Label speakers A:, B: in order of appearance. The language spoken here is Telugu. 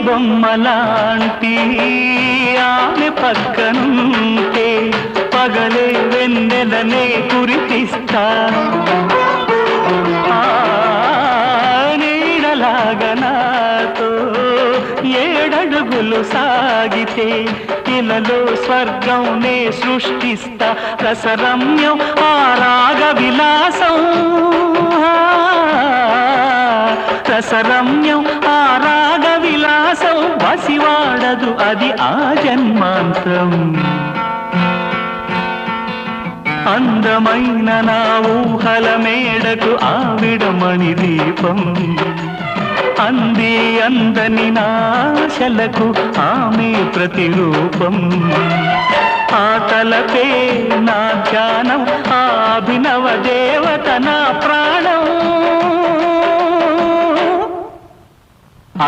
A: బొమ్మలాంటి ఆమె పక్కనుంటే పగలే వెన్నెలనే కురిపిస్తా నీడలాగా నాతో ఏడడుగులు సాగితే ఇలలో స్వర్గం నే సృష్టిస్తా రసరమ్యం ఆ రాగ విలాసం రసరమ్యం ఆ రాగ విలాసం వసివాడదు అది ఆ జన్మాంతం అందమైన నా ఊహల మేడకు ఆవిడమణి దీపం అంది అందని నాశలకు ఆమె ప్రతిరూపం ఆ తలపే నా ధ్యానం ఆ అభినవ దేవత నా ప్రాణ